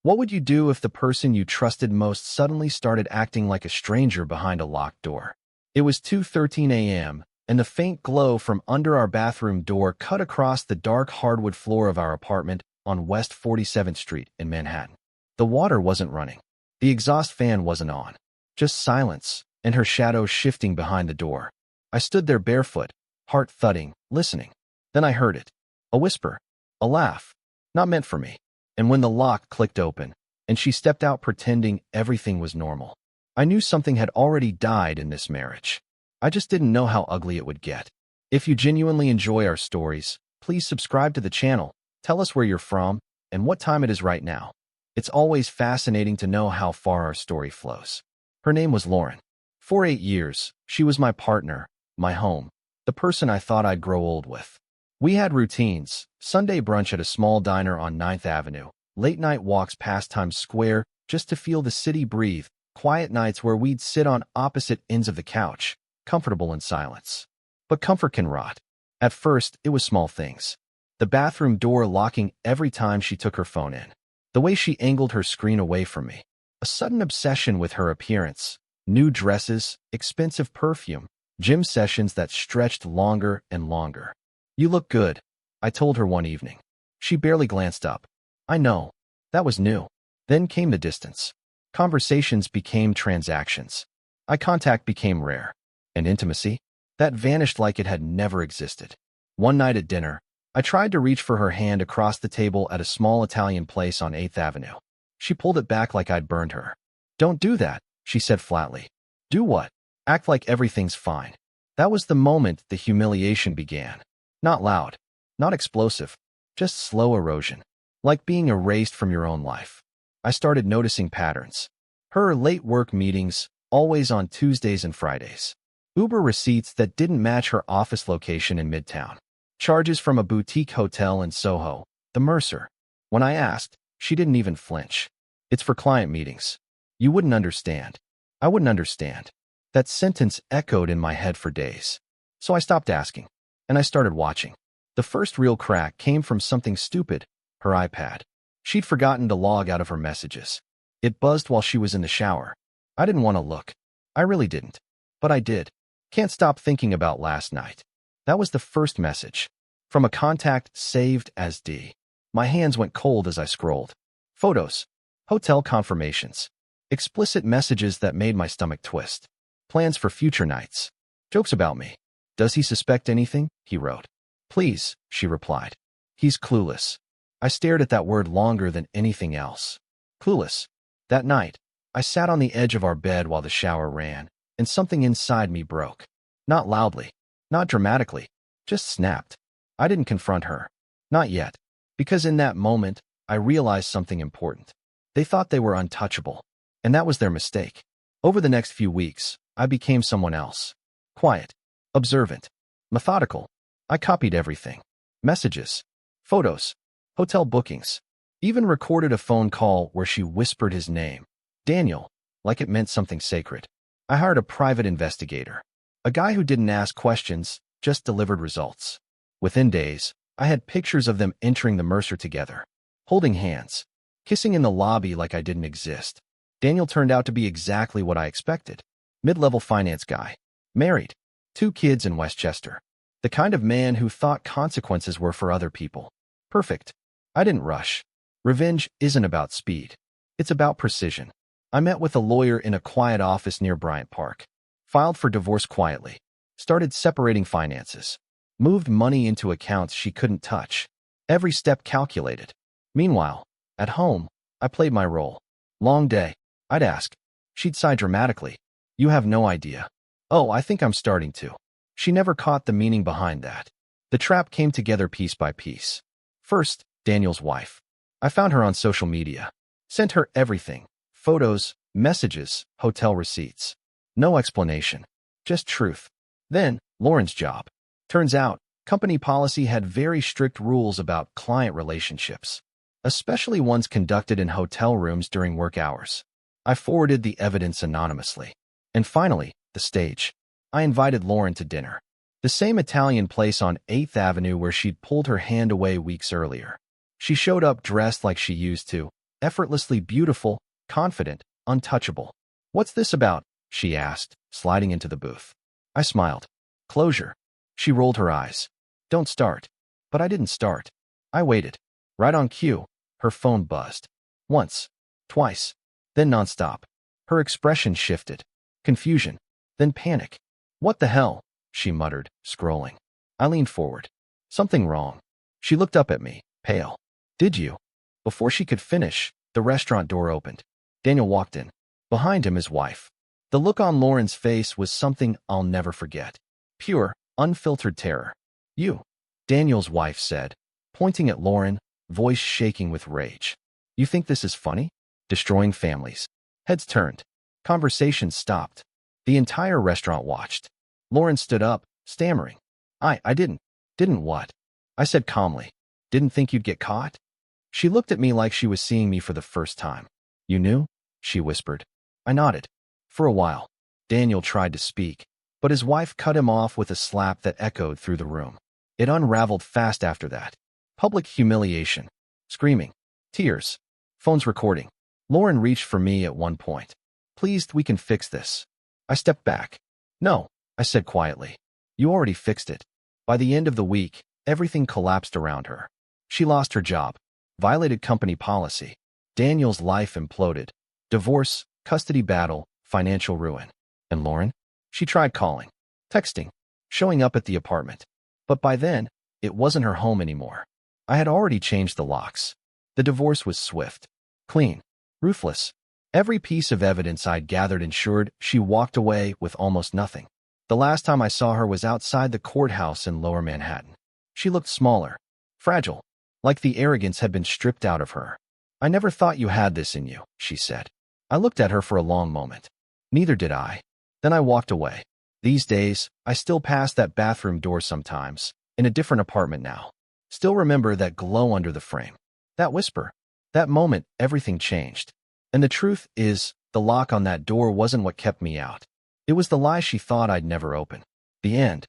What would you do if the person you trusted most suddenly started acting like a stranger behind a locked door? It was 2:13 a.m., and the faint glow from under our bathroom door cut across the dark hardwood floor of our apartment on West 47th Street in Manhattan. The water wasn't running. The exhaust fan wasn't on. Just silence, and her shadow shifting behind the door. I stood there barefoot, heart thudding, listening. Then I heard it. A whisper. A laugh. Not meant for me. And when the lock clicked open, and she stepped out pretending everything was normal, I knew something had already died in this marriage. I just didn't know how ugly it would get. If you genuinely enjoy our stories, please subscribe to the channel, tell us where you're from, and what time it is right now. It's always fascinating to know how far our story flows. Her name was Lauren. For 8 years, she was my partner, my home, the person I thought I'd grow old with. We had routines: Sunday brunch at a small diner on 9th Avenue, late-night walks past Times Square just to feel the city breathe, quiet nights where we'd sit on opposite ends of the couch, comfortable in silence. But comfort can rot. At first, it was small things. The bathroom door locking every time she took her phone in. The way she angled her screen away from me. A sudden obsession with her appearance. New dresses, expensive perfume, gym sessions that stretched longer and longer. "You look good," I told her one evening. She barely glanced up. I know. That was new. Then came the distance. Conversations became transactions. Eye contact became rare. And intimacy? That vanished like it had never existed. One night at dinner, I tried to reach for her hand across the table at a small Italian place on 8th Avenue. She pulled it back like I'd burned her. "Don't do that," she said flatly. "Do what?" "Act like everything's fine." That was the moment the humiliation began. Not loud, not explosive, just slow erosion, like being erased from your own life. I started noticing patterns. Her late work meetings, always on Tuesdays and Fridays. Uber receipts that didn't match her office location in Midtown. Charges from a boutique hotel in Soho, the Mercer. When I asked, she didn't even flinch. "It's for client meetings." "You wouldn't understand." I wouldn't understand. That sentence echoed in my head for days. So I stopped asking, and I started watching. The first real crack came from something stupid: her iPad. She'd forgotten to log out of her messages. It buzzed while she was in the shower. I didn't want to look. I really didn't. But I did. "Can't stop thinking about last night." That was the first message. From a contact saved as D. My hands went cold as I scrolled. Photos. Hotel confirmations. Explicit messages that made my stomach twist. Plans for future nights. Jokes about me. "Does he suspect anything?" he wrote. "Please," she replied. "He's clueless." I stared at that word longer than anything else. Clueless. That night, I sat on the edge of our bed while the shower ran, and something inside me broke. Not loudly, not dramatically, just snapped. I didn't confront her. Not yet. Because in that moment, I realized something important. They thought they were untouchable, and that was their mistake. Over the next few weeks, I became someone else. Quiet, observant, methodical. I copied everything. Messages, photos, hotel bookings. Even recorded a phone call where she whispered his name, Daniel, like it meant something sacred. I hired a private investigator. A guy who didn't ask questions, just delivered results. Within days, I had pictures of them entering the Mercer together, holding hands, kissing in the lobby like I didn't exist. Daniel turned out to be exactly what I expected. Mid-level finance guy. Married. 2 kids in Westchester. The kind of man who thought consequences were for other people. Perfect. I didn't rush. Revenge isn't about speed. It's about precision. I met with a lawyer in a quiet office near Bryant Park. Filed for divorce quietly. Started separating finances. Moved money into accounts she couldn't touch. Every step calculated. Meanwhile, at home, I played my role. Long day. I'd ask. She'd sigh dramatically. "You have no idea." "Oh, I think I'm starting to." She never caught the meaning behind that. The trap came together piece by piece. First, Daniel's wife. I found her on social media. Sent her everything. Photos, messages, hotel receipts. No explanation. Just truth. Then, Lauren's job. Turns out, company policy had very strict rules about client relationships, especially ones conducted in hotel rooms during work hours. I forwarded the evidence anonymously. And finally, the stage. I invited Lauren to dinner. The same Italian place on 8th Avenue where she'd pulled her hand away weeks earlier. She showed up dressed like she used to, effortlessly beautiful, confident, untouchable. "What's this about?" she asked, sliding into the booth. I smiled. "Closure." She rolled her eyes. "Don't start." But I didn't start. I waited. Right on cue, her phone buzzed. Once, twice, then nonstop. Her expression shifted. Confusion, then panic. "What the hell?" she muttered, scrolling. I leaned forward. "Something wrong." She looked up at me, pale. "Did you?" Before she could finish, the restaurant door opened. Daniel walked in. Behind him, his wife. The look on Lauren's face was something I'll never forget. Pure, unfiltered terror. "You," Daniel's wife said, pointing at Lauren, voice shaking with rage. "You think this is funny? Destroying families." Heads turned. Conversations stopped. The entire restaurant watched. Lauren stood up, stammering. I didn't. Didn't what?" I said calmly. "Didn't think you'd get caught?" She looked at me like she was seeing me for the first time. "You knew?" she whispered. I nodded. For a while, Daniel tried to speak, but his wife cut him off with a slap that echoed through the room. It unraveled fast after that. Public humiliation. Screaming. Tears. Phones recording. Lauren reached for me at one point. "Please, we can fix this." I stepped back. "No," I said quietly. "You already fixed it." By the end of the week, everything collapsed around her. She lost her job, violated company policy. Daniel's life imploded. Divorce, custody battle, financial ruin. And Lauren? She tried calling, texting, showing up at the apartment. But by then, it wasn't her home anymore. I had already changed the locks. The divorce was swift, clean, ruthless. Every piece of evidence I'd gathered ensured she walked away with almost nothing. The last time I saw her was outside the courthouse in Lower Manhattan. She looked smaller, fragile, like the arrogance had been stripped out of her. "I never thought you had this in you," she said. I looked at her for a long moment. Neither did I. Then I walked away. These days, I still pass that bathroom door sometimes, in a different apartment now. Still remember that glow under the frame. That whisper. That moment, everything changed. And the truth is, the lock on that door wasn't what kept me out. It was the lie she thought I'd never open. The end.